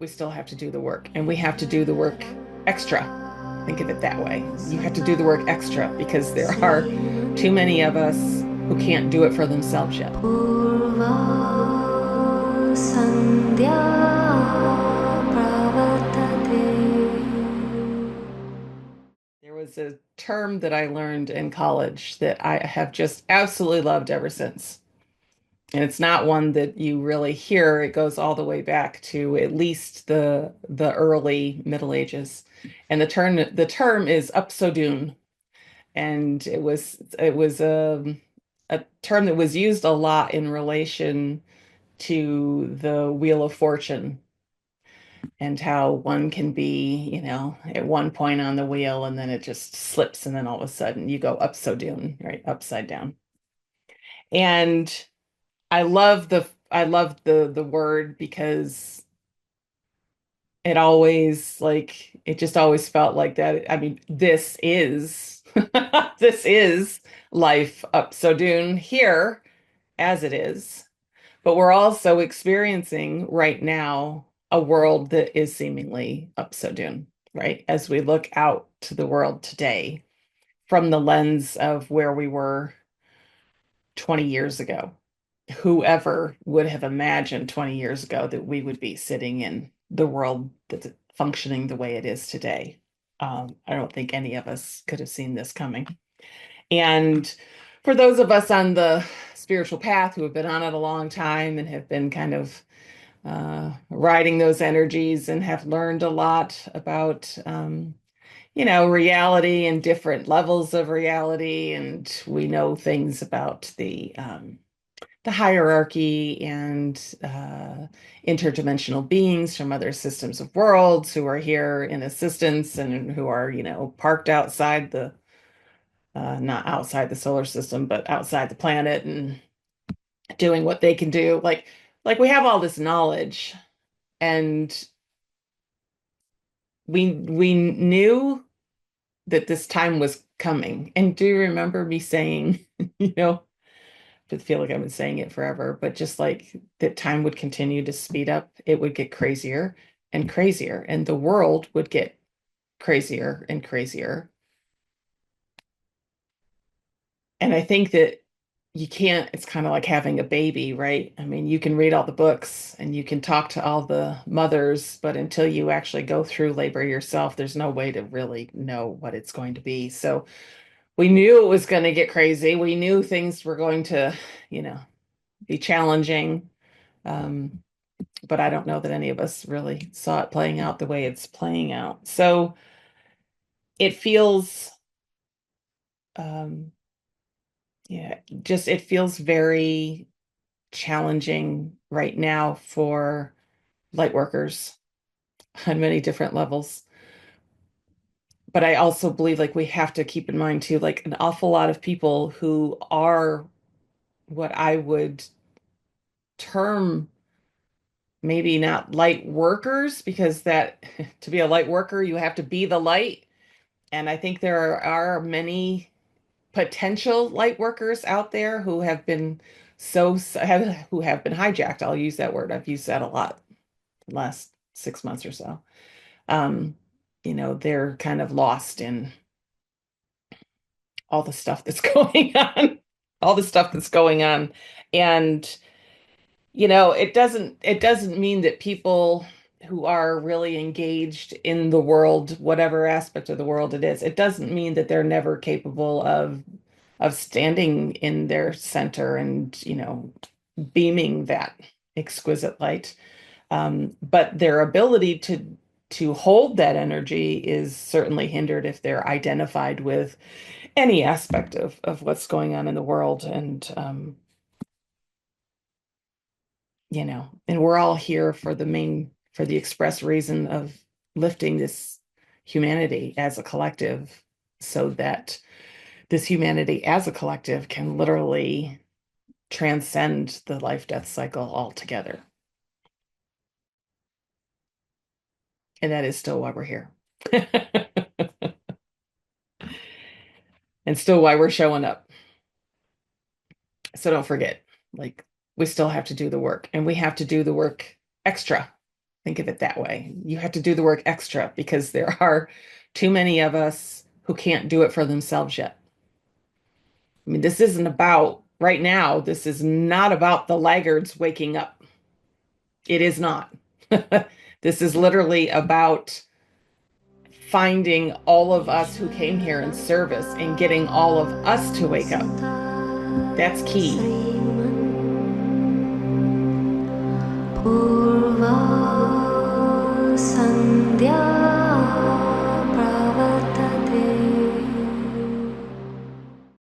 we still have to do the work, and we have to do the work extra. Think of it that way. You have to do the work extra because there are too many of us who can't do it for themselves yet. There was a term that I learned in college that I have just absolutely loved ever since. And it's not one that you really hear. It goes all the way back to at least the early Middle Ages. And the term is upsodun. And it was a term that was used a lot in relation to the Wheel of Fortune and how one can be, at one point on the wheel and then it just slips and then all of a sudden you go upsodun, right? Upside down. And I love the word because it just always felt like that. I mean, this is this is life up so dune here as it is. But we're also experiencing right now a world that is seemingly up so dune, right? As we look out to the world today from the lens of where we were 20 years ago. Whoever would have imagined 20 years ago that we would be sitting in the world that's functioning the way it is today. I don't think any of us could have seen this coming. And for those of us on the spiritual path who have been on it a long time and have been kind of riding those energies and have learned a lot about, reality and different levels of reality. And we know things about the hierarchy and interdimensional beings from other systems of worlds who are here in assistance and who are, parked outside not outside the solar system, but outside the planet and doing what they can do. Like we have all this knowledge and we knew that this time was coming. And do you remember me saying, you know, I feel like I've been saying it forever, but just like that time would continue to speed up, it would get crazier and crazier, and the world would get crazier and crazier. And I think that you can't, it's kind of like having a baby, right? I mean, you can read all the books and you can talk to all the mothers, but until you actually go through labor yourself, there's no way to really know what it's going to be. So we knew it was going to get crazy. We knew things were going to, you know, be challenging. Um, but I don't know that any of us really saw it playing out the way it's playing out. So it feels, um, yeah, just it feels very challenging right now for light workers on many different levels. But I also believe like we have to keep in mind too, like an awful lot of people who are what I would term maybe not light workers, because that to be a light worker, you have to be the light. And I think there are many potential light workers out there who have been who have been hijacked. I'll use that word. I've used that a lot the last 6 months or so. Um, they're kind of lost in all the stuff that's going on, all the stuff that's going on. And, it doesn't mean that people who are really engaged in the world, whatever aspect of the world it is, it doesn't mean that they're never capable of standing in their center and, beaming that exquisite light. But their ability to hold that energy is certainly hindered if they're identified with any aspect of what's going on in the world. And we're all here for the express reason of lifting this humanity as a collective so that this humanity as a collective can literally transcend the life death cycle altogether. And that is still why we're here. And still why we're showing up. So don't forget, like, we still have to do the work and we have to do the work extra. Think of it that way. You have to do the work extra because there are too many of us who can't do it for themselves yet. I mean, this isn't about, right now, this is not about the laggards waking up. It is not. This is literally about finding all of us who came here in service and getting all of us to wake up. That's key. Purva Sandhya